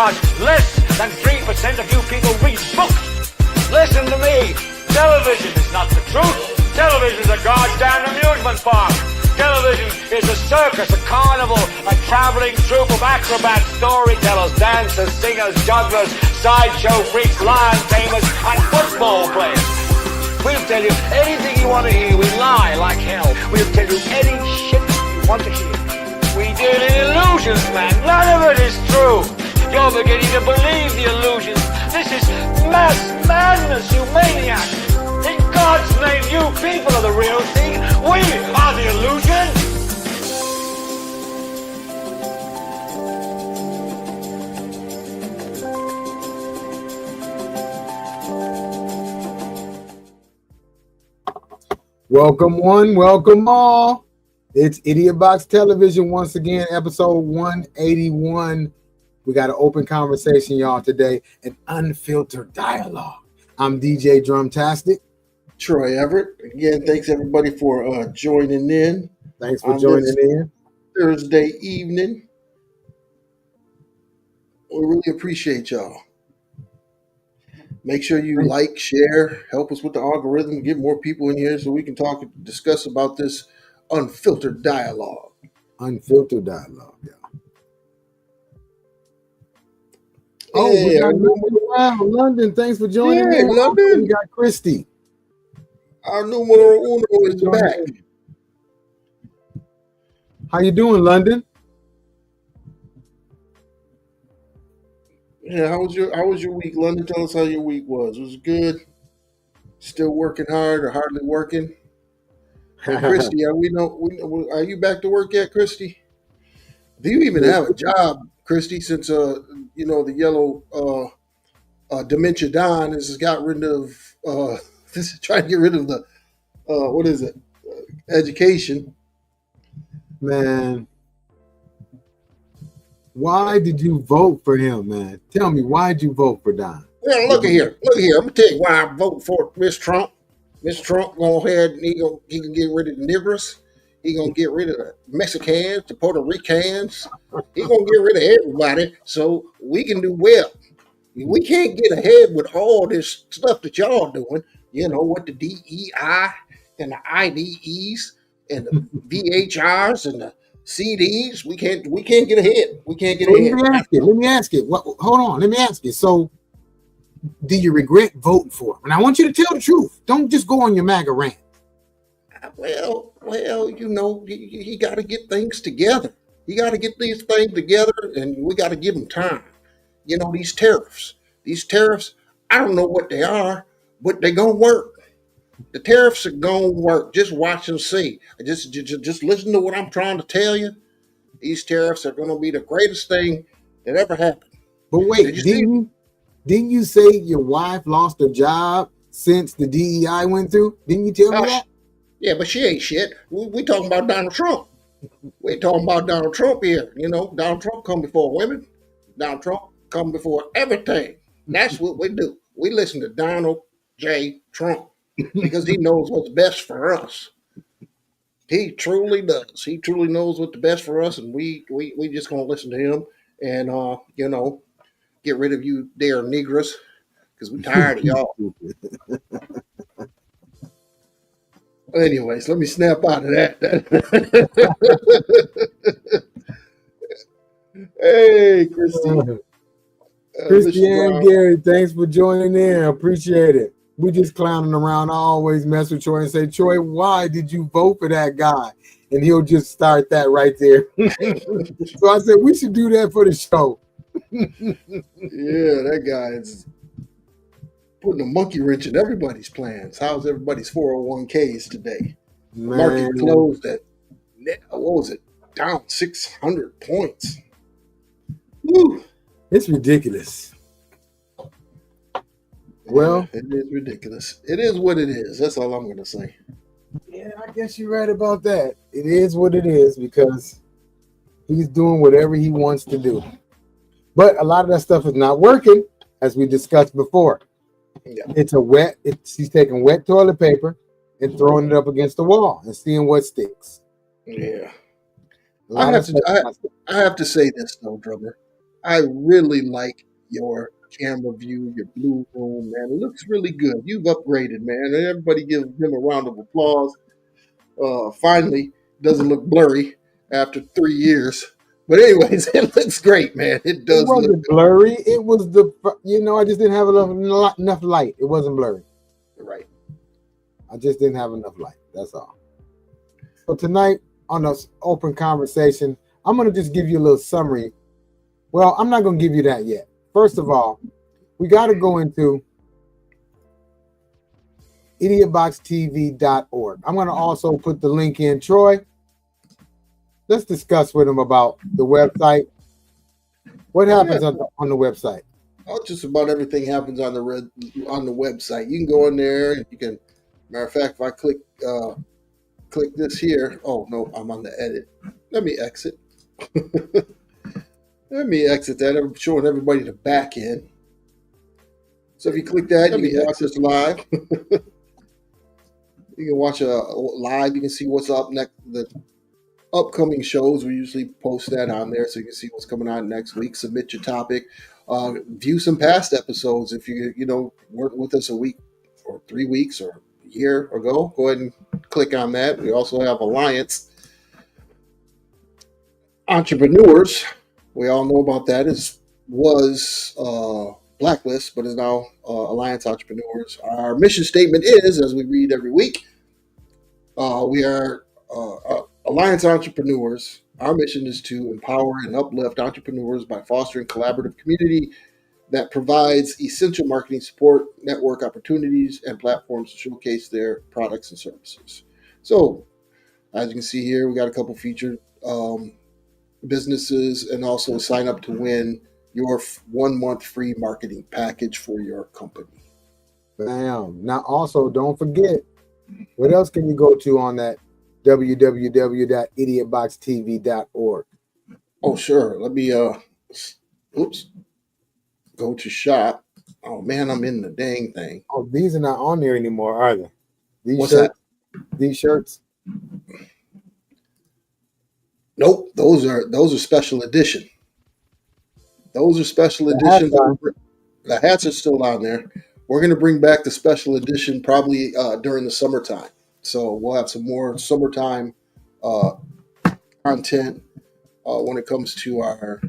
because less than 3% of you people read books. Listen to me. Television is not the truth. Television is a goddamn amusement park. Television is a circus, a carnival, a traveling troupe of acrobats, storytellers, dancers, singers, jugglers, sideshow freaks, lion tamers, and football players. We'll tell you anything you want to hear. We lie like hell. We'll tell you any shit you want to hear. We deal in illusions, man. None of it is true. You're beginning to believe the illusions. This is mass madness, you maniac. In God's name, you people are the real thing. We are the illusion. Welcome one, welcome all. It's IdiotBox Television once again, episode 181. We got an open conversation, y'all, today, an unfiltered dialogue. I'm DJ Drumtastic. Troy Everett. Again, thanks everybody for joining in. Thanks for joining in. Thursday evening. We really appreciate y'all. Make sure you like, share, help us with the algorithm, get more people in here so we can talk and discuss about this unfiltered dialogue. Unfiltered dialogue, yeah. Oh, we got London. London, thanks for joining in. London. We got Christy. Our numero uno is back. How you doing, London? Yeah, how was your week, London? Tell us how your week was. Was it good? Still working hard or hardly working? Christy, are you back to work yet, Christy? Do you even have a job, Christy? Since the yellow dementia Don has got rid of trying to get rid of the education. Man, why did you vote for him, man? Tell me, why did you vote for Don? Well, look at here. I'm gonna tell you why I vote for Miss Trump. Miss Trump go ahead and he can get rid of the niggers. He gonna get rid of the Mexicans, the Puerto Ricans. He gonna get rid of everybody so we can do well. We can't get ahead with all this stuff that y'all doing. You know, with the DEI and the IDEs and the VHRs and the CDs. We can't get ahead. We can't get ahead. Let me ask it. Hold on. Let me ask you. So, do you regret voting for him? And I want you to tell the truth. Don't just go on your MAGA rant. Well, he got to get things together. He got to get these things together, and we got to give him time. You know, these tariffs, I don't know what they are, but they're going to work. The tariffs are going to work. Just watch and see. Just listen to what I'm trying to tell you. These tariffs are going to be the greatest thing that ever happened. But wait, didn't you say your wife lost her job since the DEI went through? Didn't you tell me that? Yeah, but she ain't shit. We talking about Donald Trump. We're talking about Donald Trump here. You know, Donald Trump come before women. Donald Trump come before everything. That's what we do. We listen to Donald J. Trump because he knows what's best for us. He truly does. He truly knows what's the best for us, and we just gonna listen to him and get rid of you there niggers because we're tired of y'all. Anyways, let me snap out of that. Hey, Christy. Christy and Gary, thanks for joining in. I appreciate it. We just clowning around. I always mess with Troy and say, Troy, why did you vote for that guy? And he'll just start that right there. So I said, we should do that for the show. Yeah, that guy is putting a monkey wrench in everybody's plans. How's everybody's 401ks today? Man. Market closed at, what was it, down 600 points. Woo. It's ridiculous. Well, it is ridiculous. It is what it is. That's all I'm going to say. Yeah, I guess you're right about that. It is what it is because he's doing whatever he wants to do. But a lot of that stuff is not working, as we discussed before. Yeah. He's taking wet toilet paper and throwing it up against the wall and seeing what sticks. Yeah. I have to say this though, Drummer. I really like your camera view, your blue room, man. It looks really good. You've upgraded, man. Everybody give him a round of applause. Finally, doesn't look blurry after 3 years. But anyways, it looks great, man. It It does look wasn't blurry. It was I just didn't have enough light. It wasn't blurry. good. Right. I just didn't have enough light. That's all. So tonight on this open conversation, I'm going to just give you a little summary. Well, I'm not going to give you that yet. First of all, we got to go into IdiotBoxTV.org. I'm going to also put the link in. Troy, let's discuss with him about the website. What happens on the website? Oh, just about everything happens on the website. You can go in there. And you can. Matter of fact, if I click this here. Oh no, I'm on the edit. Let me exit. Let me exit that. I'm showing everybody the back end. So if you click that, you can watch this live. You can watch live. You can see what's up next. The upcoming shows, we usually post that on there so you can see what's coming on next week. Submit your topic. View some past episodes. If you weren't with us a week or 3 weeks or a year ago, go ahead and click on that. We also have Alliance Entrepreneurs. We all know about that. Was Blacklist, but is now Alliance Entrepreneurs. Our mission statement is, as we read every week, we are Alliance Entrepreneurs. Our mission is to empower and uplift entrepreneurs by fostering collaborative community that provides essential marketing support, network opportunities, and platforms to showcase their products and services. So, as you can see here, we got a couple featured businesses, and also sign up to win your 1 month free marketing package for your company. Bam. Now, also, don't forget, what else can you go to on that www.idiotboxtv.org? Oh, sure. Let me go to shop. Oh man, I'm in the dang thing. Oh, these are not on there anymore, are they? What's that? These shirts? Nope, those are special edition. Those are special edition. The hats are still on there. We're going to bring back the special edition probably during the summertime. So we'll have some more summertime content when it comes to our.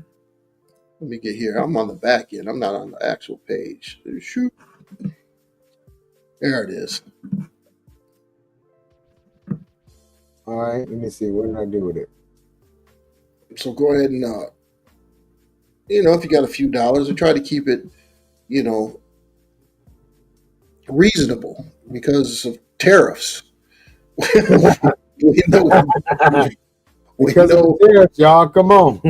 Let me get here. I'm on the back end. I'm not on the actual page. Shoot. There it is. All right. Let me see. What did I do with it? So go ahead and, if you got a few dollars, we try to keep it, reasonable because of tariffs. we know tariffs, y'all. Come on.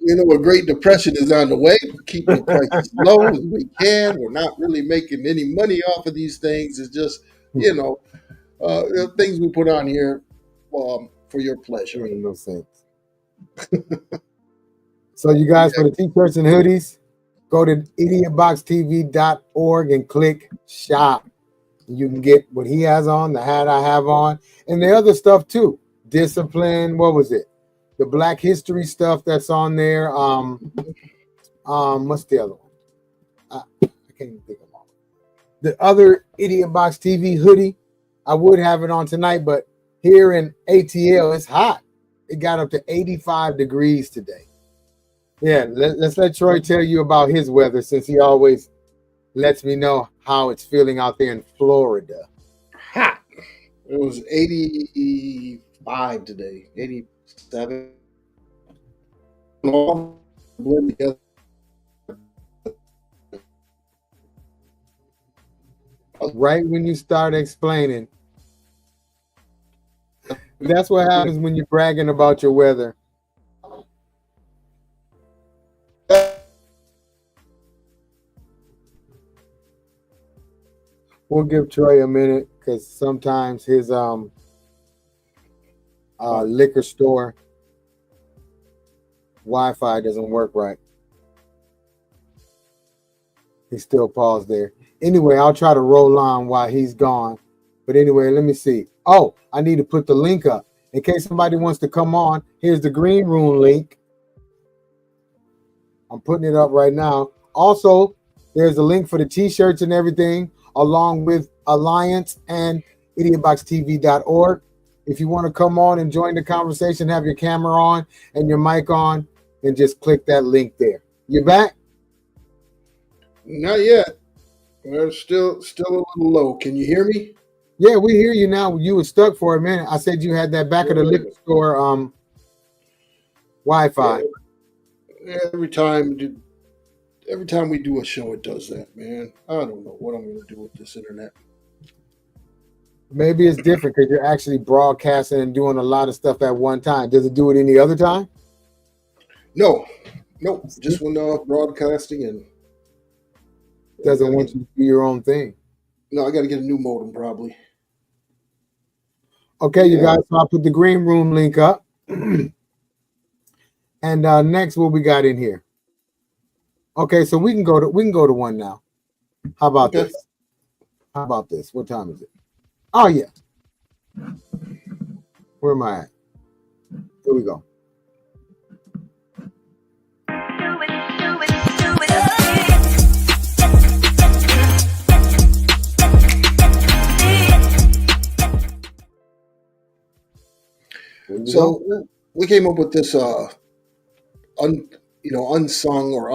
A Great Depression is on the way. We're keeping the prices low as we can. We're not really making any money off of these things. It's just, things we put on here for your pleasure. Makes no sense. So you guys, for the t-shirts and hoodies, go to idiotboxtv.org and click shop. You can get what he has on, the hat I have on, and the other stuff too. Discipline, what was it? The Black History stuff that's on there. What's the other one? I can't even think of all. The other Idiot Box TV hoodie, I would have it on tonight, but here in ATL, it's hot. It got up to 85 degrees today. Yeah, let's let Troy tell you about his weather, since he always lets me know how it's feeling out there in Florida. Hot. It was 85 today, 87. All blend together. Right when you start explaining. That's what happens when you're bragging about your weather. We'll give Troy a minute because sometimes his liquor store Wi-Fi doesn't work right. He still paused there. Anyway, I'll try to roll on while he's gone. But anyway, let me see. Oh, I need to put the link up. In case somebody wants to come on, here's the green room link. I'm putting it up right now. Also, there's a link for the t-shirts and everything, along with Alliance and idiotboxtv.org. If you want to come on and join the conversation, have your camera on and your mic on, then just click that link there. You back? Not yet. We're still a little low. Can you hear me? Yeah, we hear you now. You were stuck for a minute. I said you had that back of the liquor store Wi-Fi. Yeah, every time we do a show, it does that, man. I don't know what I'm going to do with this internet. Maybe it's different because you're actually broadcasting and doing a lot of stuff at one time. Does it do it any other time? No, just when broadcasting and doesn't want you to do your own thing. No, I got to get a new modem probably. Okay, you guys. So I'll put the green room link up. And next, what we got in here? Okay, so we can go to one now. How about this? How about this? What time is it? Oh yeah. Where am I at? Here we go. So we came up with this unsung or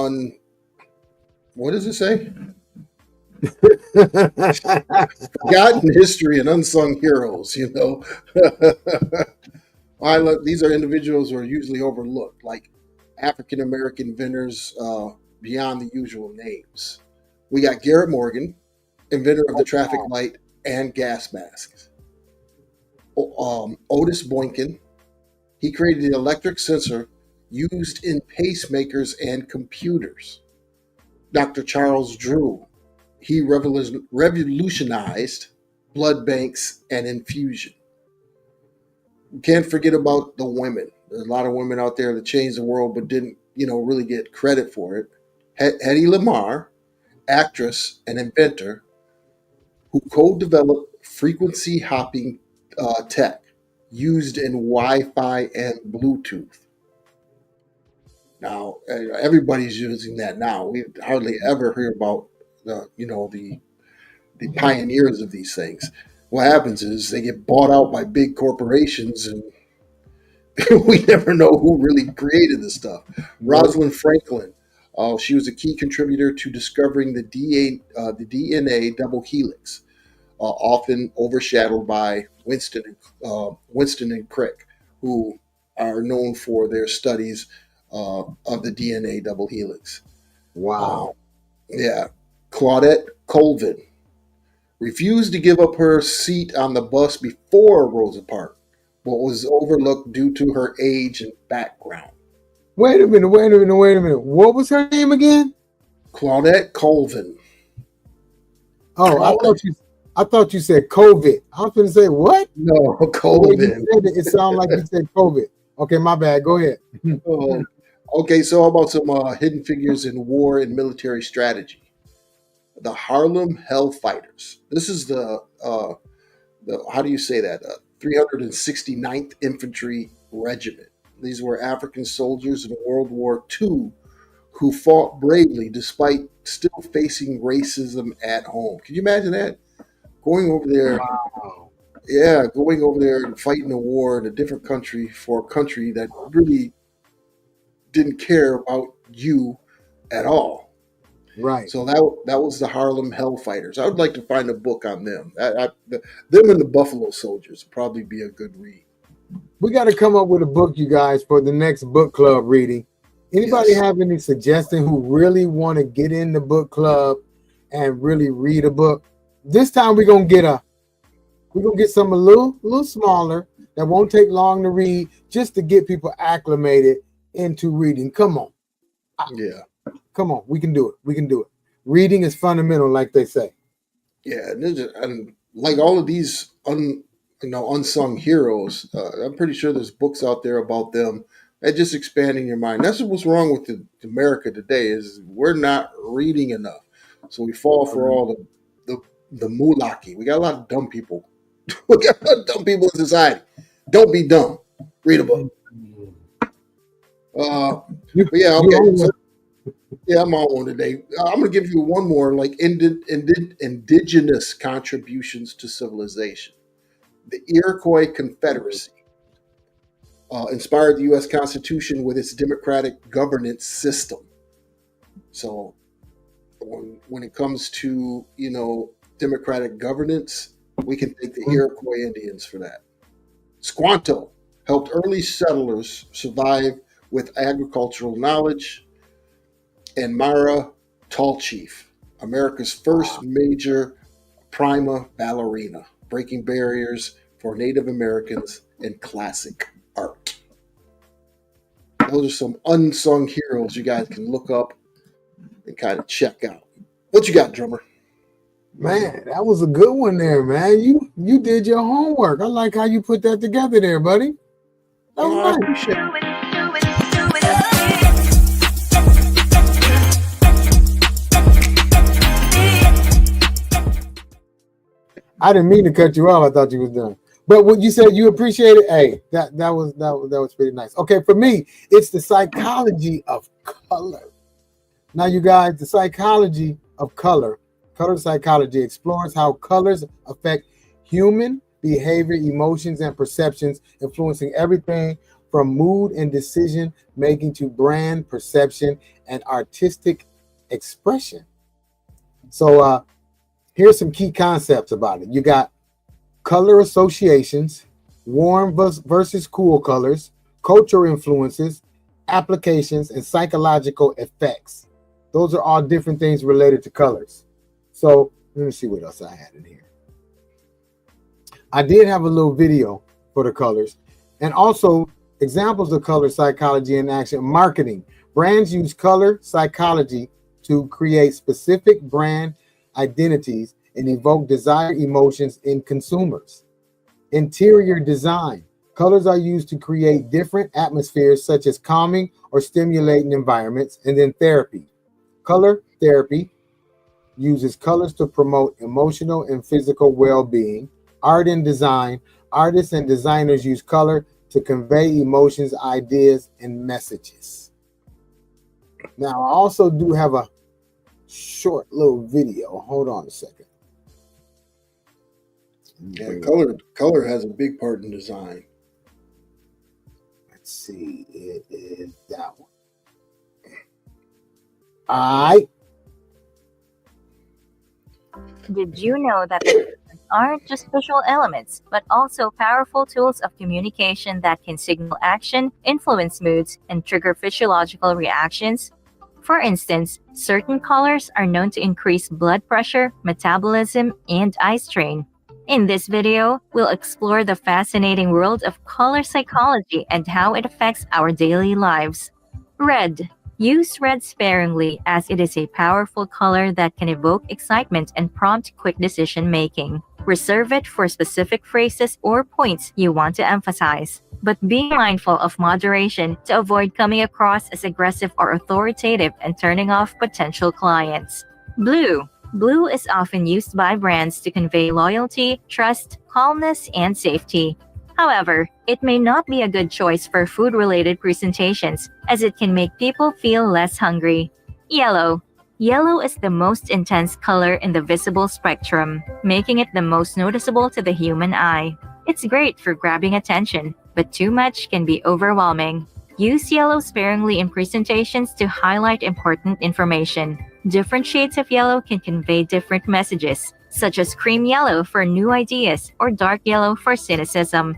what does it say? Forgotten history and unsung heroes, you know. These are individuals who are usually overlooked, like African American inventors beyond the usual names. We got Garrett Morgan, inventor of the traffic light and gas masks. Otis Boynton, he created the electric sensor used in pacemakers and computers. Dr. Charles Drew, he revolutionized blood banks and infusion. We can't forget about the women. There's a lot of women out there that changed the world but didn't, really get credit for it. Hedy Lamarr, actress and inventor, who co-developed frequency hopping tech used in Wi-Fi and Bluetooth. Now, everybody's using that now. We hardly ever hear about the pioneers of these things. What happens is they get bought out by big corporations, and we never know who really created this stuff. Rosalind Franklin, she was a key contributor to discovering the DNA double helix, often overshadowed by Winston and Crick, who are known for their studies of the DNA double helix. Wow. Claudette Colvin refused to give up her seat on the bus before Rosa Parks, but was overlooked due to her age and background. Wait a minute. What was her name again? Claudette Colvin. Oh, I thought you said COVID. I was going to say what? No, Colvin. It sounded like you said COVID. Okay, my bad. Go ahead. Okay, so how about some hidden figures in war and military strategy? The Harlem Hellfighters. This is the how do you say that? 369th Infantry Regiment. These were African soldiers in World War II who fought bravely despite still facing racism at home. Can you imagine that? Going over there, going over there and fighting a war in a different country for a country that really didn't care about you at all. Right. So that was the Harlem Hellfighters. I would like to find a book on them. Them and the Buffalo Soldiers would probably be a good read. We got to come up with a book, you guys, for the next book club reading. Anybody have any suggestion who really want to get in the book club and really read a book? This time we're gonna get some a little smaller that won't take long to read, just to get people acclimated into reading. Come on. Come on, we can do it. Reading is fundamental, like they say. Yeah, and like all of these unsung heroes, I'm pretty sure there's books out there about them and just expanding your mind. That's what's wrong with America today, is we're not reading enough. So we fall for all the mulaki. We got a lot of dumb people. We got a lot of dumb people in society. Don't be dumb. Read a book. Yeah, I'm on one today. I'm going to give you one more, like indigenous contributions to civilization. The Iroquois Confederacy inspired the U.S. Constitution with its democratic governance system. So when it comes to, democratic governance, we can thank the Iroquois Indians for that. Squanto helped early settlers survive with agricultural knowledge. And Myra Tallchief, America's first major prima ballerina, breaking barriers for Native Americans in classic art. Those are some unsung heroes you guys can look up and kind of check out. What you got, drummer? Man, that was a good one there, man. You did your homework. I like how you put that together there, buddy. That was I nice. appreciate it. I didn't mean to cut you off. I thought you was done. But what you said, you appreciate it. Hey, that was pretty nice. Okay, for me, it's the psychology of color. Now, you guys, the psychology of color psychology explores how colors affect human behavior, emotions, and perceptions, influencing everything from mood and decision making to brand perception and artistic expression. So here's some key concepts about it. You got color associations, warm versus cool colors, cultural influences, applications, and psychological effects. Those are all different things related to colors. So let me see what else I had in here. I did have a little video for the colors, and also examples of color psychology in action. Marketing. Brands use color psychology to create specific brand identities and evoke desired emotions in consumers. Interior design. Colors are used to create different atmospheres, such as calming or stimulating environments. And then therapy. Color therapy uses colors to promote emotional and physical well-being. Art and design. Artists and designers use color to convey emotions, ideas, and messages. Now, I also do have a short little video. Hold on a second. Yeah, color has a big part in design. Let's see. It is that one. All right. Did you know that the colors aren't just visual elements, but also powerful tools of communication that can signal action, influence moods, and trigger physiological reactions? For instance, certain colors are known to increase blood pressure, metabolism, and eye strain. In this video, we'll explore the fascinating world of color psychology and how it affects our daily lives. Red. Use red sparingly, as it is a powerful color that can evoke excitement and prompt quick decision-making. Reserve it for specific phrases or points you want to emphasize, but be mindful of moderation to avoid coming across as aggressive or authoritative and turning off potential clients. Blue. Blue is often used by brands to convey loyalty, trust, calmness, and safety. However, it may not be a good choice for food-related presentations, as it can make people feel less hungry. Yellow. Yellow is the most intense color in the visible spectrum, making it the most noticeable to the human eye. It's great for grabbing attention, but too much can be overwhelming. Use yellow sparingly in presentations to highlight important information. Different shades of yellow can convey different messages, such as cream yellow for new ideas or dark yellow for cynicism.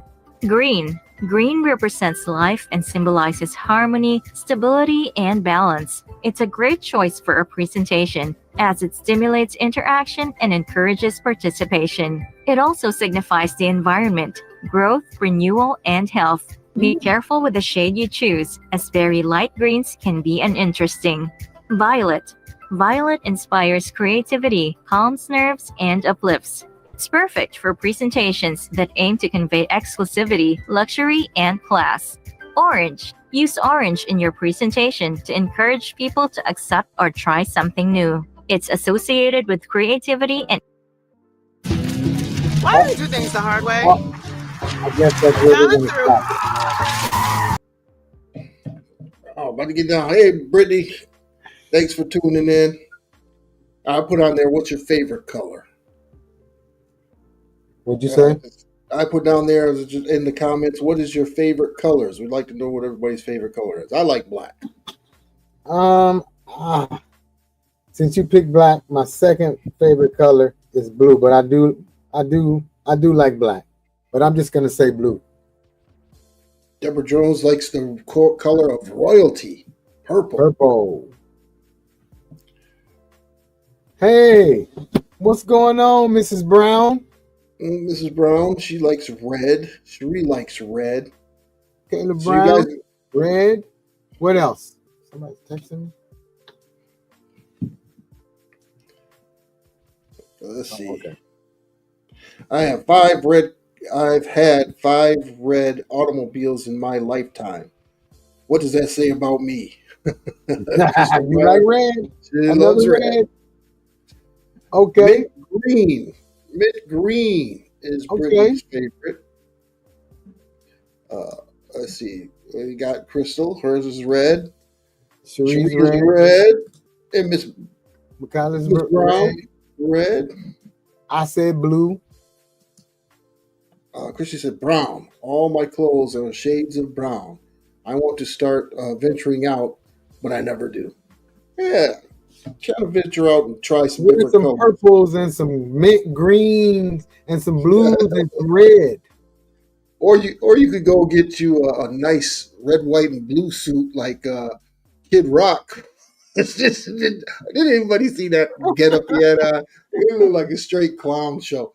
Green. Green represents life and symbolizes harmony, stability, and balance. It's a great choice for a presentation, as it stimulates interaction and encourages participation. It also signifies the environment, growth, renewal, and health. Be careful with the shade you choose, as very light greens can be uninteresting. Violet. Violet inspires creativity, calms nerves, and uplifts. It's perfect for presentations that aim to convey exclusivity, luxury, and class. Orange. Use orange in your presentation to encourage people to accept or try something new. It's associated with creativity and... Why do you do things the hard way? Well, I guess that's where we're going to stop. Oh, about to get down. Hey, Brittany. Thanks for tuning in. I put on there, what's your favorite color? What'd you say? I put down there in the comments, what is your favorite colors? We'd like to know what everybody's favorite color is. I like black. Since you picked black, my second favorite color is blue, but I do like black, but I'm just gonna say blue. Deborah Jones likes the color of royalty, purple. Purple. Hey, what's going on, Mrs. Brown? Mrs. Brown, she likes red. Cherie likes red. Kayla So Brown, you guys, red. What else? Somebody's texting me. let's see. Okay. I've had 5 red automobiles in my lifetime. What does that say about me? You like red? She Another loves red. Okay. Mint green is Okay. Brittany's favorite. Let's see. We got Crystal. Hers is red. Cherie's Cherie's red. red. And Miss Michaela's Brown, red. red. I said blue. Christy said brown. All my clothes are shades of brown. I want to start venturing out, but I never do. Yeah, kind of venture out and try some With different some colors. purples and some mint greens and some blues and some red. Or you could go get you a nice red, white, and blue suit like Kid Rock. It's just did anybody see that get up yet? It looked like a straight clown show.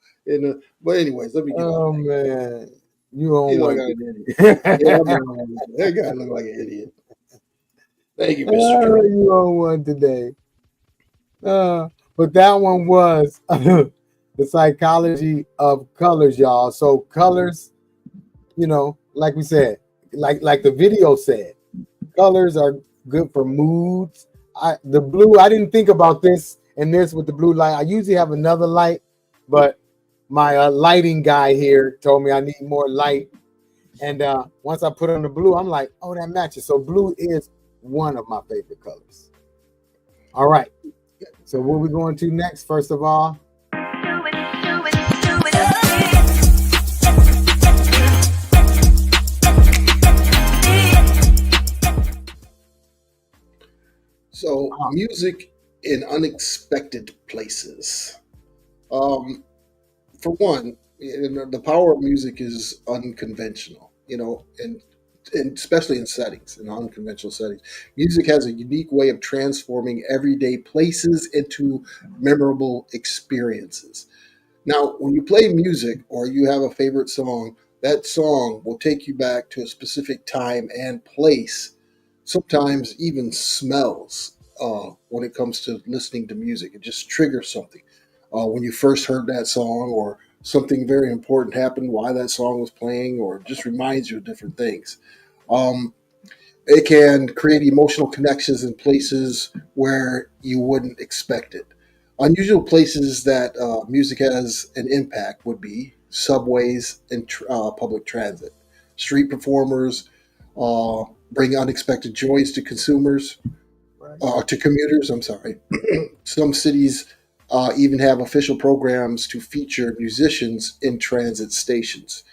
But anyways, let me get Oh off. man, you He on look one? like an idiot. Yeah, that guy looked like an idiot. Thank you, Mr. Jones. You on one today? But that one was the psychology of colors, y'all. So colors, like we said, like the video said, colors are good for moods. The blue, I didn't think about this and this with the blue light. I usually have another light, but my lighting guy here told me I need more light. And once I put on the blue, I'm like, oh, that matches. So blue is one of my favorite colors. All right. So what we going to next, first of all? So music in unexpected places. For one, the power of music is unconventional, and especially in settings, in unconventional settings. Music has a unique way of transforming everyday places into memorable experiences. Now, when you play music or you have a favorite song, that song will take you back to a specific time and place, sometimes even smells when it comes to listening to music. It just triggers something. When you first heard that song, or something very important happened while that song was playing, or just reminds you of different things. It can create emotional connections in places where you wouldn't expect it. Unusual places that music has an impact would be subways and public transit. Street performers bring unexpected joys to consumers, to commuters. I'm sorry. Some cities even have official programs to feature musicians in transit stations.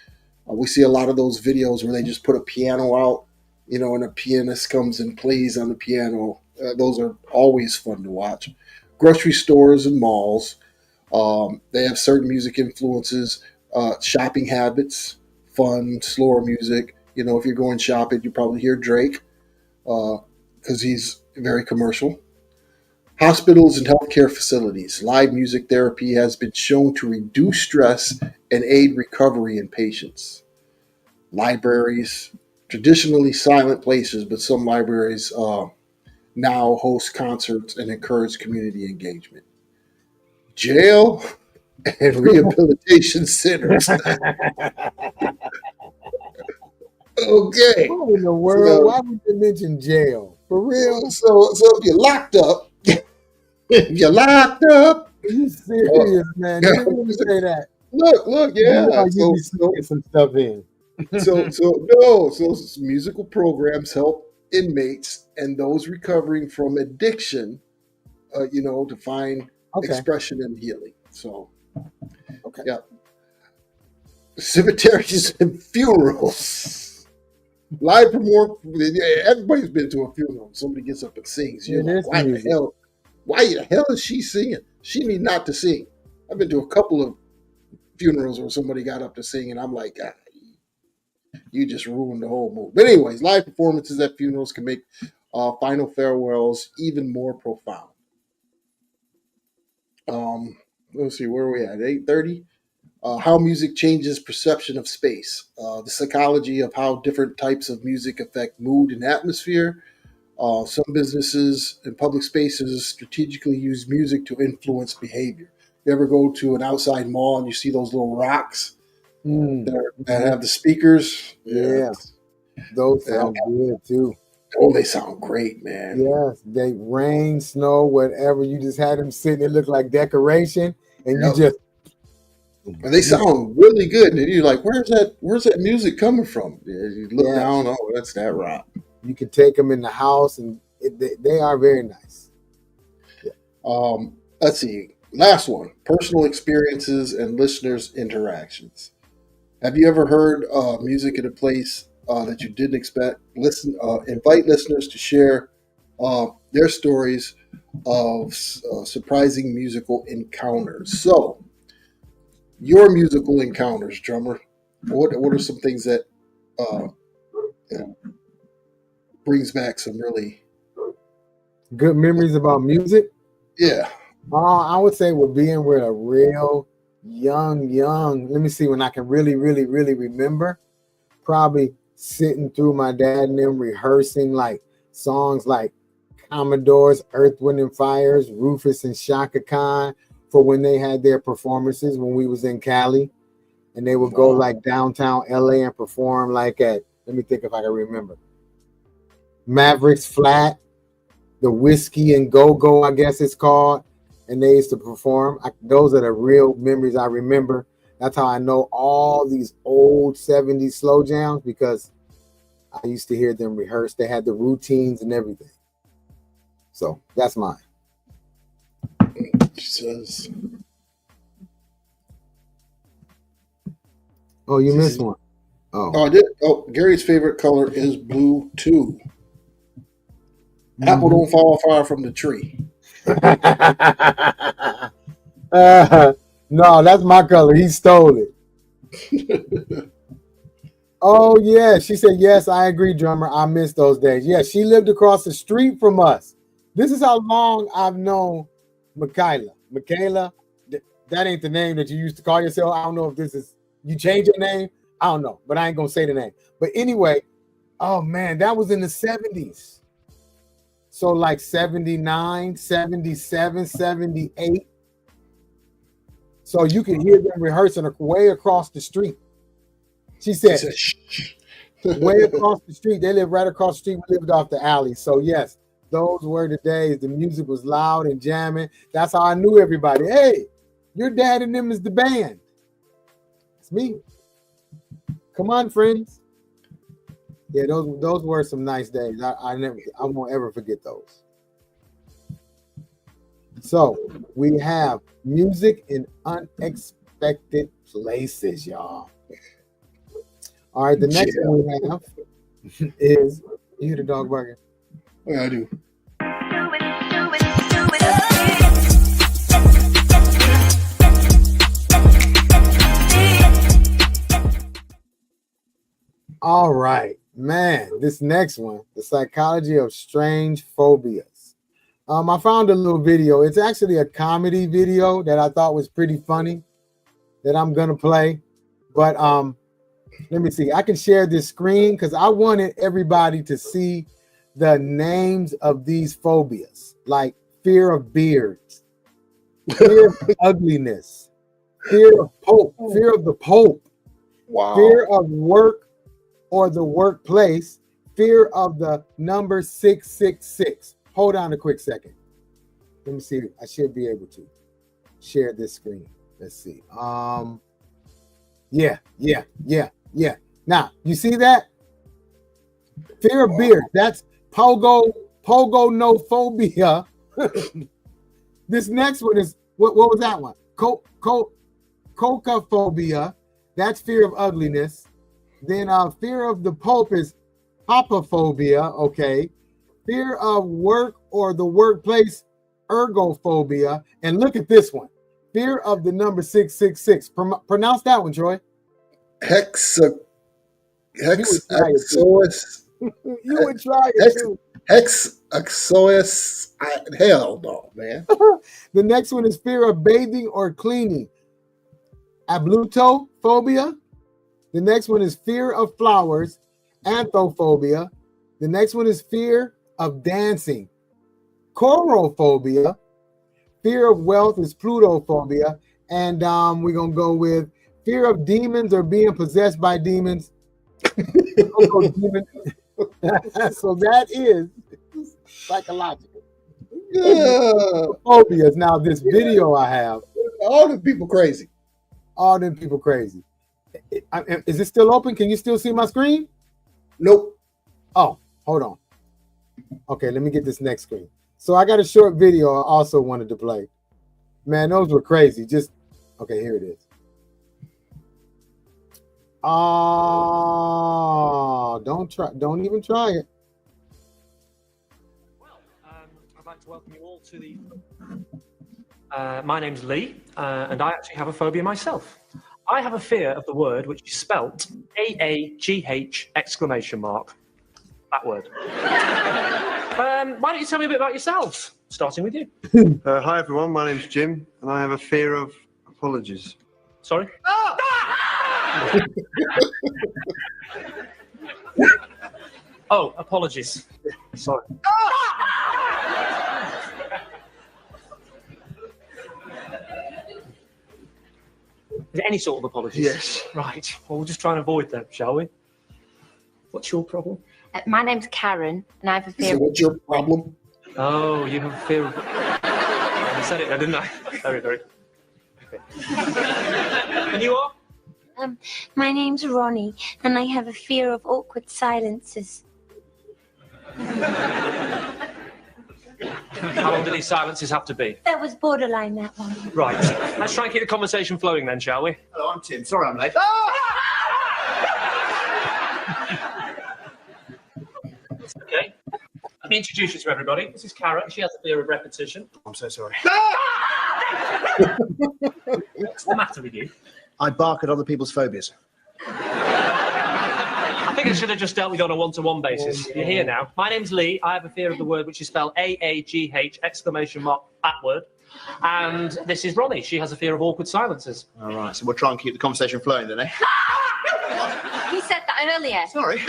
We see a lot of those videos where they just put a piano out, and a pianist comes and plays on the piano. Those are always fun to watch. Grocery stores and malls, they have certain music influences, shopping habits, fun, slower music. If you're going shopping, you probably hear Drake because he's very commercial. Hospitals and healthcare facilities, live music therapy has been shown to reduce stress and aid recovery in patients. Libraries, traditionally silent places, but some libraries now host concerts and encourage community engagement. Jail and rehabilitation centers. Okay. What in the world? Why would you mention jail? For real? So if you're locked up, are you serious, man? You didn't say that. Look, yeah. You be sneaking some stuff in. So musical programs help inmates and those recovering from addiction, to find expression and healing. So, Okay. yeah. Cemeteries and funerals. Live perform. Everybody's been to a funeral. Somebody gets up and sings. You're like, why the hell is she singing? She need not to sing. I've been to a couple of funerals where somebody got up to sing, and I'm like, you just ruined the whole mood. But anyways, live performances at funerals can make final farewells even more profound. Let's see, where are we at? 8:30. How music changes perception of space. The psychology of how different types of music affect mood and atmosphere. Some businesses and public spaces strategically use music to influence behavior. You ever go to an outside mall and you see those little rocks that have the speakers? Yeah. Those sound good too. Oh, they sound great, man. Yes, they rain, snow, whatever. You just had them sitting. It looked like decoration, and you just. And they sound really good. And you're like, where's that music coming from? You look down, oh, that's that rock. You can take them in the house, and they are very nice. Yeah. Let's see. Last one, personal experiences and listeners' interactions. Have you ever heard music at a place that you didn't expect? Invite listeners to share their stories of surprising musical encounters. So, your musical encounters, drummer. What are some things that brings back some really good memories about music? Yeah. I would say we're being with a real young. Let me see when I can really remember. Probably sitting through my dad and them rehearsing like songs like Commodore's Earth, Wind and Fire's, Rufus and Shaka Khan for when they had their performances when we was in Cali, and they would go like downtown LA and perform like at, let me think if I can remember, Mavericks Flat, the Whiskey and Go-Go, I guess it's called, and they used to perform. Those are the real memories I remember. That's how I know all these old 70s slow jams, because I used to hear them rehearse. They had the routines and everything. So that's mine. Jesus. Oh, you missed one. I did. Oh, Gary's favorite color is blue too. Apple don't fall far from the tree. No, that's my color. He stole it. Oh, yeah. She said, yes, I agree, drummer. I miss those days. Yeah, she lived across the street from us. This is how long I've known Michaela. Michaela, that ain't the name that you used to call yourself. I don't know if this is, you change your name. I don't know, but I ain't going to say the name. But anyway, oh, man, that was in the 70s. So like 79, 77, 78. So you can hear them rehearsing way across the street. She said, way across the street. They live right across the street. We lived off the alley. So yes, those were the days. The music was loud and jamming. That's how I knew everybody. Hey, your dad and them is the band. It's me. Come on, friends. Yeah, those were some nice days. I won't ever forget those. So we have music in unexpected places, y'all. All right, the next one we have is, you hear the dog barking? Yeah, I do. All right, man, this next one, the psychology of strange phobias. I found a little video. It's actually a comedy video that I thought was pretty funny that I'm gonna play. But let me see. I can share this screen because I wanted everybody to see the names of these phobias, like fear of beards, fear of ugliness, fear of the Pope, fear of work or the workplace, fear of the number 666. Hold on a quick second. Let me see. I should be able to share this screen. Let's see. Yeah. Now, you see that? Fear of beard. That's pogonophobia. This next one is what was that one? Cocaphobia. That's fear of ugliness. Then fear of the Pope is papaphobia. Okay. Fear of work or the workplace, ergophobia. And look at this one. Fear of the number 666. Pronounce that one, Troy. Hexois. You would try it too. Hexois. Hell no, man. The next one is fear of bathing or cleaning. Ablutophobia. The next one is fear of flowers. Anthophobia. The next one is fear of dancing. Chorophobia. Fear of wealth is plutophobia. And we're going to go with fear of demons or being possessed by demons. So that is psychological. Phobias. Now, this video I have. All the people crazy. All them people crazy. Is it still open? Can you still see my screen? Nope. Oh, hold on. Okay, let me get this next screen. So I got a short video I also wanted to play. Man, those were crazy. Okay, here it is. Oh, don't even try it. Well, I'd like to welcome you all to the... my name's Lee, and I actually have a phobia myself. I have a fear of the word which is spelt AAGH exclamation mark. That word. Why don't you tell me a bit about yourselves? Starting with you. Hi everyone, my name's Jim, and I have a fear of apologies. Sorry? Oh, apologies. Sorry. Is it any sort of apologies? Yes. Right. Well, we'll just try and avoid them, shall we? What's your problem? My name's Karen, and I have a fear. So what's your problem? Oh, you have a fear of... I said it, didn't I? Very, very. Okay. And you are? My name's Ronnie, and I have a fear of awkward silences. How long do these silences have to be? That was borderline, that one. Right. Let's try and keep the conversation flowing then, shall we? Hello, I'm Tim. Sorry I'm late. Okay. Let me introduce you to everybody. This is Karen. She has a fear of repetition. I'm so sorry. What's the matter with you? I bark at other people's phobias. I think I should have just dealt with you on a one-to-one basis. You're here now. My name's Lee. I have a fear of the word which is spelled AAGH exclamation mark that word. And this is Ronnie. She has a fear of awkward silences. All right, so we'll try and keep the conversation flowing then, eh? He said that earlier. Sorry.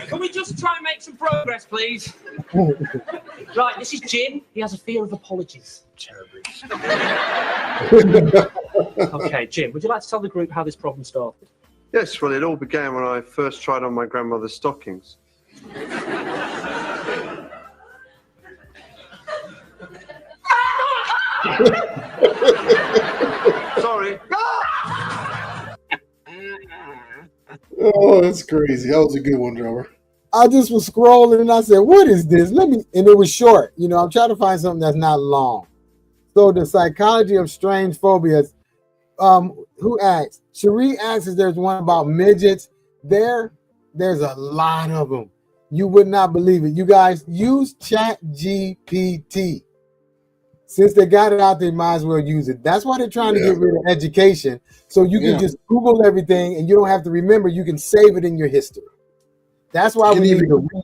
Can we just try and make some progress, please? Right, this is Jim. He has a fear of apologies. Terribly. Okay, Jim, would you like to tell the group how this problem started? Yes, well, it all began when I first tried on my grandmother's stockings. Sorry. Oh, that's crazy. That was a good one, Trevor. I just was scrolling and I said, what is this? And it was short. You know, I'm trying to find something that's not long. So the psychology of strange phobias. Who asked? Cherie asks if there's one about midgets. There's a lot of them. You would not believe it. You guys use ChatGPT. Since they got it out, they might as well use it. That's why they're trying to get rid of education. So you can just Google everything and you don't have to remember. You can save it in your history. That's why we need to read.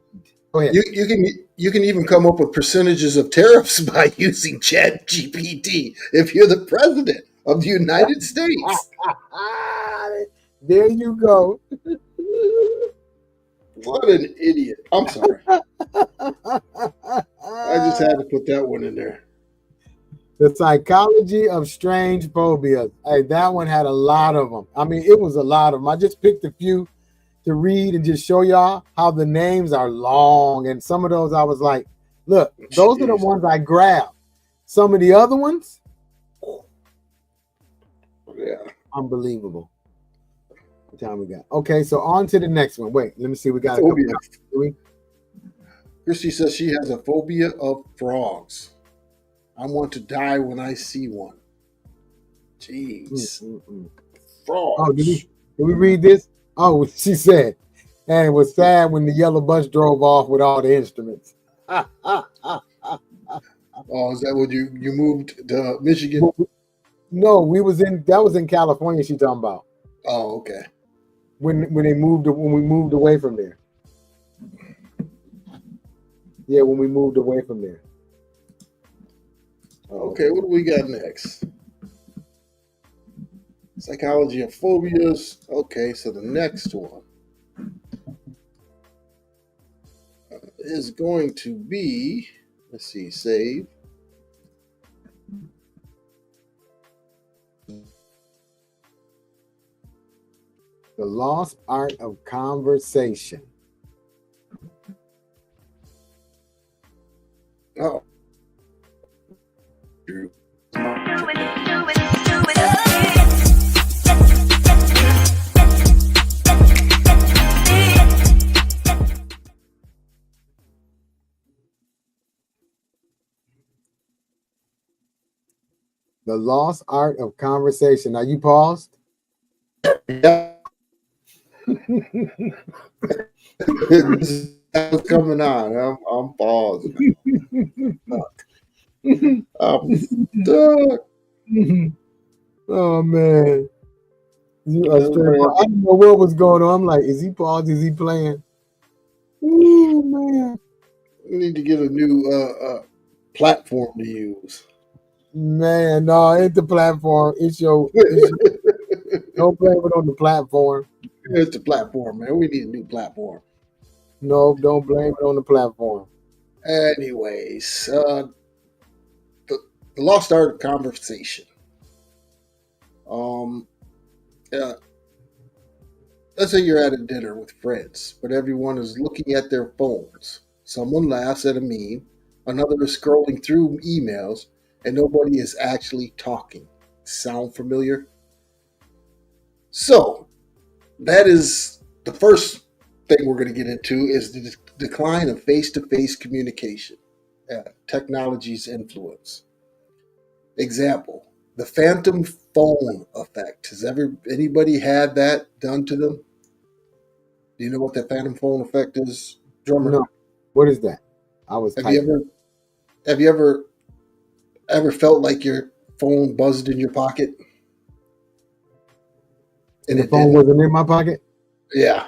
Go ahead. You can even come up with percentages of tariffs by using ChatGPT if you're the president of the United States. There you go. What an idiot. I'm sorry. I just had to put that one in there. The psychology of strange phobias. Hey, that one had a lot of them. I mean, it was a lot of them. I just picked a few to read and just show y'all how the names are long. And some of those I was like, look, those are the ones I grabbed. Some of the other ones, yeah, unbelievable. time we got? Okay, so on to the next one. Wait, let me see. We got a couple. Phobia. We- Christy says she has a phobia of frogs. I want to die when I see one. Jeez. Frogs. Oh, did we read this? Oh, she said, and it was sad when the yellow bus drove off with all the instruments. Oh, is that what you moved to Michigan? No, that was in California. She talking about Oh, okay. when we moved away from there. Yeah, when we moved away from there. Okay, what do we got next? Psychology of phobias. Okay, so the next one is going to be, let's see, save. The lost art of conversation. Oh. The lost art of conversation. Now you paused. Yeah. That's coming on. I'm paused. I'm stuck. Oh man. I didn't know what was going on. I'm like, is he paused? Is he playing? Ooh, man. We need to get a new platform to use. Man, no, it's the platform. Don't blame it on the platform. It's the platform, man. We need a new platform. No, don't blame it on the platform. Anyways, the lost art of conversation. Let's say you're at a dinner with friends, but everyone is looking at their phones. Someone laughs at a meme, another is scrolling through emails, and nobody is actually talking. Sound familiar? So, that is the first thing we're going to get into is the decline of face-to-face communication, technology's influence. Example, the phantom phone effect. Has anybody had that done to them? Do you know what the phantom phone effect is, drummer? No. What is that? Have you ever felt like your phone buzzed in your pocket? And the phone wasn't in my pocket? Yeah.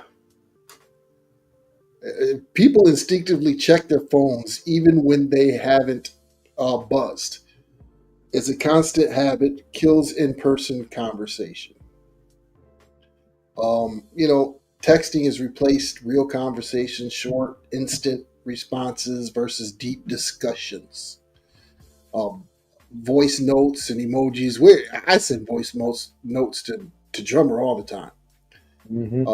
People instinctively check their phones even when they haven't buzzed. It's a constant habit, kills in-person conversation. Texting has replaced real conversations, short, instant responses versus deep discussions. Voice notes and emojis. I send voice notes to drummer all the time. Mm-hmm.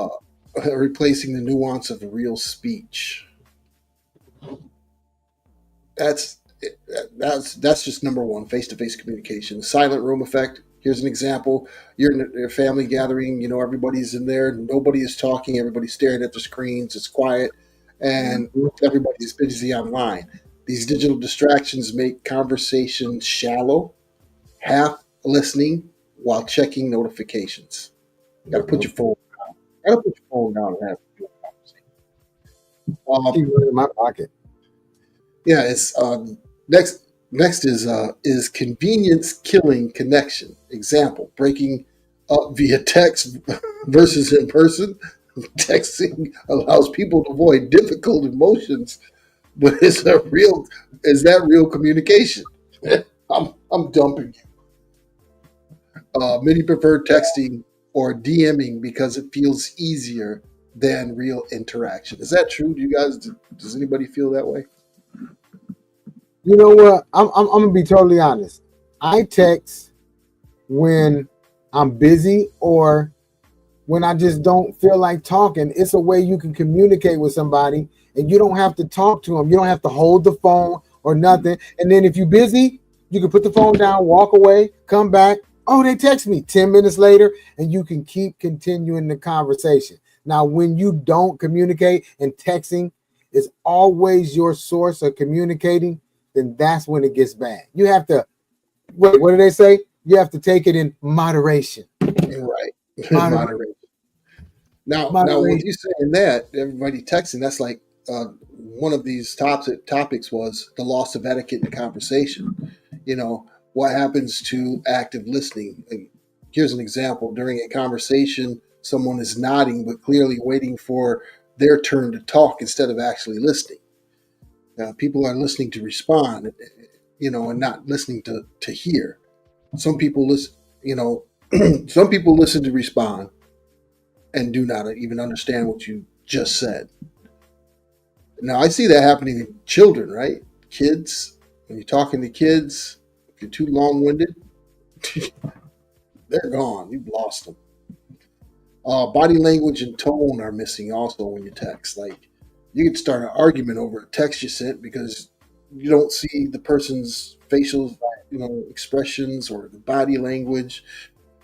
Replacing the nuance of real speech. That's just number one, face-to-face communication. The silent room effect. Here's an example. You're in a family gathering, everybody's in there, nobody is talking, everybody's staring at the screens, it's quiet, and everybody's busy online. These digital distractions make conversation shallow, half listening while checking notifications. You gotta put your phone down. And have a conversation. In my pocket. Yeah, it's next is convenience killing connection. Example, breaking up via text versus in person. Texting allows people to avoid difficult emotions, but is that real communication? I'm dumping you. Many prefer texting or DMing because it feels easier than real interaction. Is that true? Does anybody feel that way? You know what? I'm gonna be totally honest. I text when I'm busy or when I just don't feel like talking. It's a way you can communicate with somebody and you don't have to talk to them. You don't have to hold the phone or nothing. And then if you're busy, you can put the phone down, walk away, come back, Oh, they text me 10 minutes later, and you can keep continuing the conversation. Now, when you don't communicate and texting is always your source of communicating, then that's when it gets bad. You have to, what do they say? You have to take it in moderation. Right. Moderation. Now, with you saying that, everybody texting, that's like one of these topics was the loss of etiquette in conversation. You know, what happens to active listening? Here's an example. During a conversation, someone is nodding, but clearly waiting for their turn to talk instead of actually listening. People are listening to respond, you know, and not listening to hear. Some people listen, you know, some people listen to respond and do not even understand what you just said. Now, I see that happening in children, right? Kids, when you're talking to kids, if you're too long-winded, they're gone. You've lost them. Body language and tone are missing also when you text. Like, you could start an argument over a text you sent because you don't see the person's facial, you know, expressions or the body language.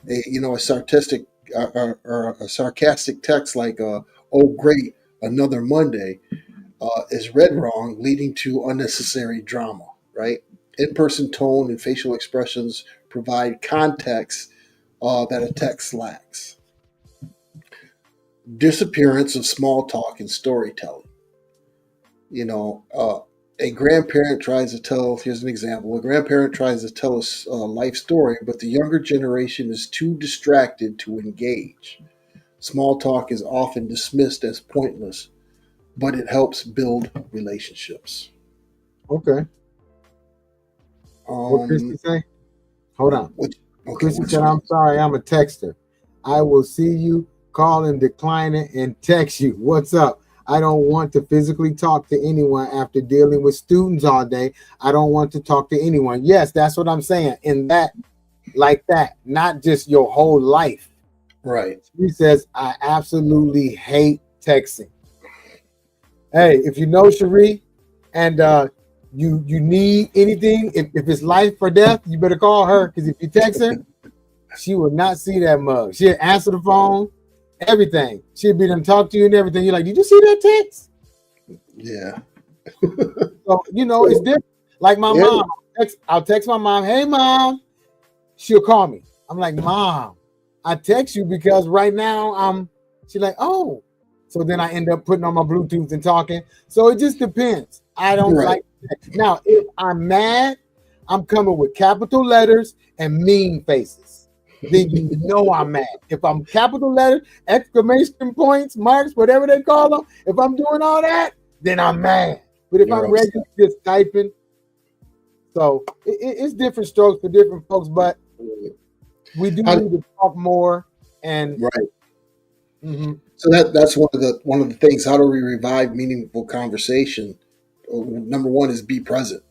A sarcastic or a sarcastic text like "Oh, great, another Monday" is read wrong, leading to unnecessary drama. Right? In-person tone and facial expressions provide context that a text lacks. Disappearance of small talk and storytelling. You know, a grandparent tries to tell, here's an example, a grandparent tries to tell us a life story, but the younger generation is too distracted to engage. Small talk is often dismissed as pointless, but it helps build relationships. Okay. What Christy say? Hold on. Christy said, I'm sorry, I'm a texter. I will see you, call and decline it and text you. What's up? I don't want to physically talk to anyone after dealing with students all day. I don't want to talk to anyone. Yes, that's what I'm saying. In that, like that, not just your whole life. Right. He says, I absolutely hate texting. Hey, if you know Cherie and you need anything, if it's life or death, you better call her, because if you text her, she will not see that mug. She'll answer the phone. Everything. She'd be done talk to you and everything. You're like, did you see that text? Yeah. So, you know, it's different. Like my mom, I'll text my mom, hey, Mom. She'll call me. I'm like, Mom, I text you because right now she's like, oh. So then I end up putting on my Bluetooth and talking. So it just depends. I don't like that. Now, if I'm mad, I'm coming with capital letters and mean faces. Then you know I'm mad. If I'm capital letters, exclamation points, marks, whatever they call them, if I'm doing all that, then I'm mad. But if I'm regular just typing, so it's different strokes for different folks, but we do need to talk more. And so that's one of the things. How do we revive meaningful conversation? Number one is be present.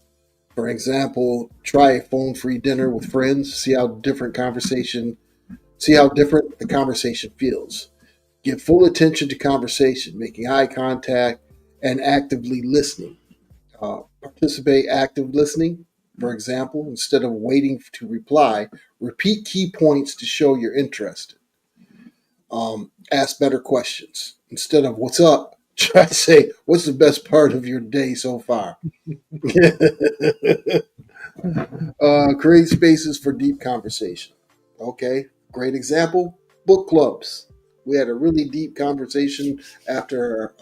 For example, try a phone-free dinner with friends. See how different the conversation feels. Give full attention to conversation, making eye contact and actively listening. Participate active listening. For example, instead of waiting to reply, repeat key points to show you're interested. Ask better questions. Instead of "What's up?" try to say, "What's the best part of your day so far?" Create spaces for deep conversation. Okay, great example. Book clubs. We had a really deep conversation after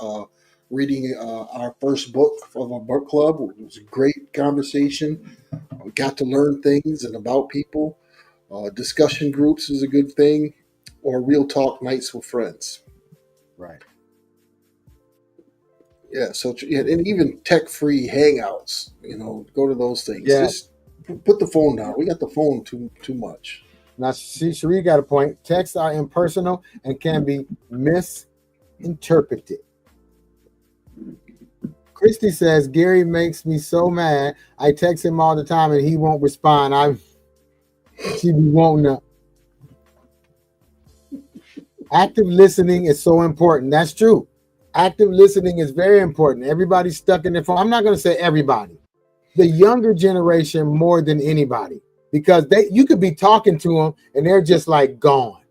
reading our first book of a book club. It was a great conversation. We got to learn things and about people. Discussion groups is a good thing, or real talk nights with friends. Right. Yeah, so and even tech-free hangouts, you know, go to those things. Yeah. Just put the phone down. We got the phone too much. Now, Cherie got a point. Texts are impersonal and can be misinterpreted. Christy says, Gary makes me so mad. I text him all the time and he won't respond. She be wanting to. Active listening is so important. That's true. Active listening is very important. Everybody's stuck in their phone. I'm not going to say everybody. The younger generation more than anybody. because you could be talking to them and they're just like gone.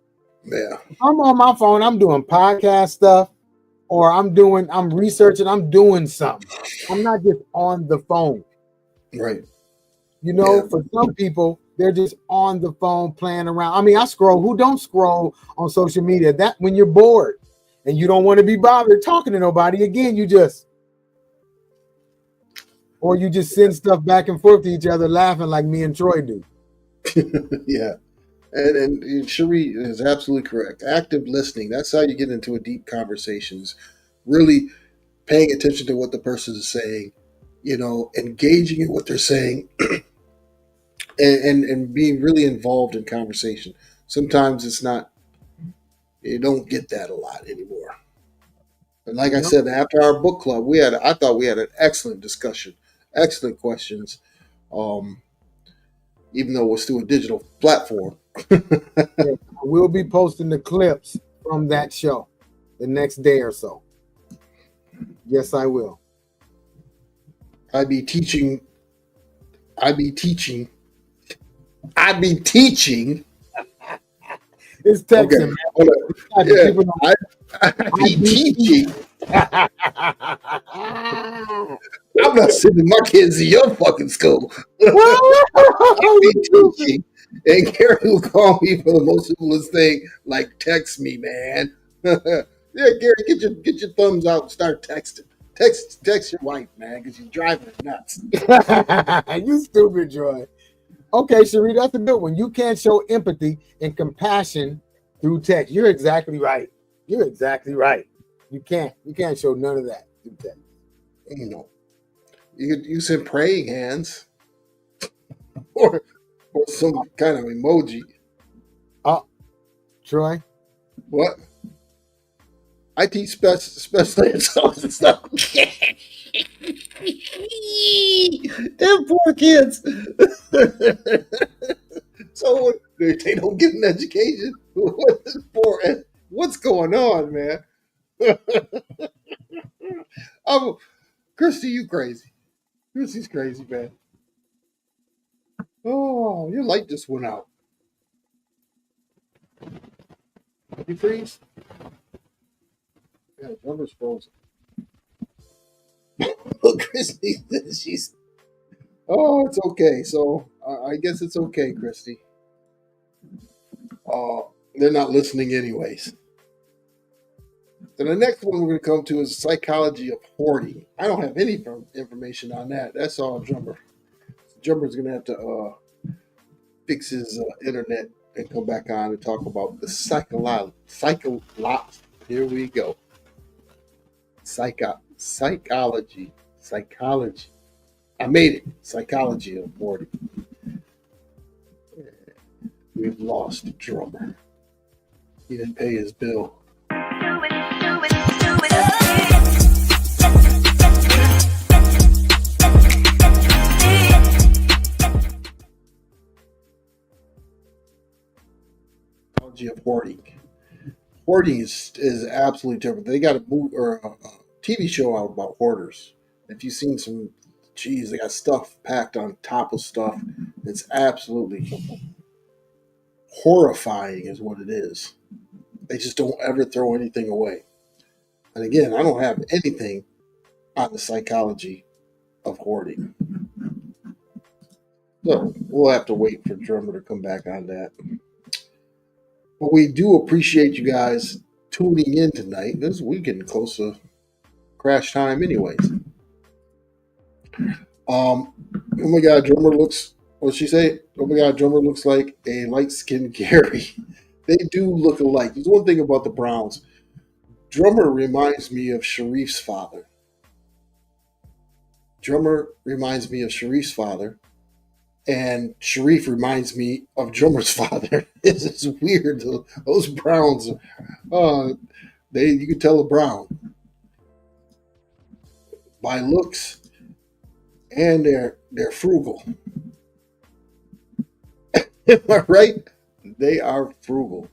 Yeah. I'm on my phone, I'm doing podcast stuff, or I'm researching, I'm doing something. I'm not just on the phone. Right. You know, Yeah. for some people, they're just on the phone playing around. I mean, I scroll. Who don't scroll on social media? That when you're bored and you don't want to be bothered talking to nobody, again, you just send stuff back and forth to each other, laughing like me and Troy do. Yeah. And Cherie is absolutely correct. Active listening. That's how you get into a deep conversations. Really paying attention to what the person is saying, engaging in what they're saying, and being really involved in conversation. Sometimes you don't get that a lot anymore. And like I said, after our book club, I thought we had an excellent discussion, excellent questions. Even though it's through a digital platform. Yeah, we'll be posting the clips from that show the next day or so. Yes, I will. I be teaching. It's texting. Okay. Yeah, I be teaching. I'm not sending my kids to your fucking school. I be teaching. And Gary will call me for the most simplest thing, like text me, man. Yeah, Gary, get your thumbs out and start texting. Text your wife, man, because she's driving her nuts. You stupid, Joy. Okay, Cherie, that's a good one. You can't show empathy and compassion through text. You're exactly right. You're exactly right. You can't show none of that through text. You send praying hands or some kind of emoji. Troy? What? I teach special ed and stuff. Them poor kids. So they don't get an education. What's going on, man? Christy, you crazy. Christy's crazy, man. Oh, your light just went out. You freeze? Yeah, drummer's frozen. Look, Christy, she's. Oh, it's okay. So I guess it's okay, Christy. They're not listening anyways. Then the next one we're going to come to is psychology of hoarding. I don't have any information on that. That's all Drummer. Drummer's going to have to fix his internet and come back on and talk about the psychology. Here we go. Psychology. I made it. Psychology of hoarding. We've lost the Drummer. He didn't pay his bill. Psychology of hoarding. Hoarding is absolutely different. They got a movie or a TV show out about hoarders. If you've seen some, geez, they got stuff packed on top of stuff. It's absolutely horrifying, is what it is. They just don't ever throw anything away. And again, I don't have anything on the psychology of hoarding. So we'll have to wait for Drummer to come back on that. But we do appreciate you guys tuning in tonight. We're getting close to crash time anyways. Oh my God, Drummer looks, what'd she say? Oh my God, Drummer looks like a light-skinned Gary. They do look alike. There's one thing about the Browns. Drummer reminds me of Sharif's father. And Sharif reminds me of Drummer's father. This is weird. Those Browns, you can tell a Brown by looks, and they're frugal. Am I right? They are frugal.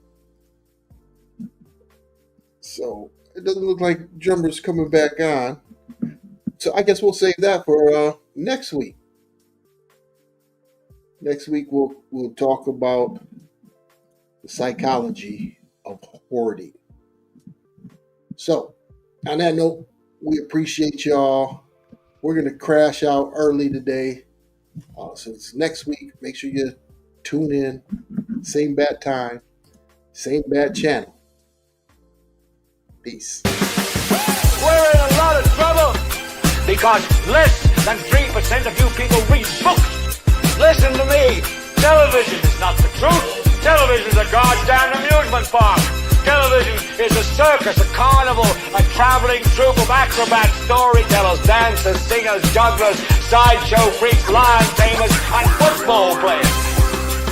So it doesn't look like Drummer's coming back on. So I guess we'll save that for next week. Next week we'll talk about the psychology of hoarding. So, on that note, we appreciate y'all. We're gonna crash out early today. So it's next week. Make sure you tune in. Same bad time, same bad channel. Peace. We're in a lot of trouble because less than 3% of you people read books. Listen to me. Television is not the truth. Television is a goddamn amusement park. Television is a circus, a carnival, a traveling troupe of acrobats, storytellers, dancers, singers, jugglers, sideshow freaks, lion tamers, and football players.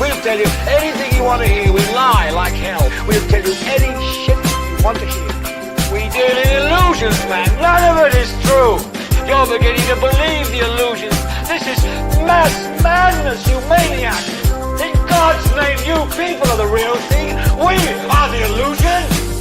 We'll tell you anything you want to hear. We lie like hell. We'll tell you any shit you want to hear. We deal in illusions, man. None of it is true. You're beginning to believe the illusions. This is mass madness, you maniacs. In God's name, you people are the real thing. We are the illusion.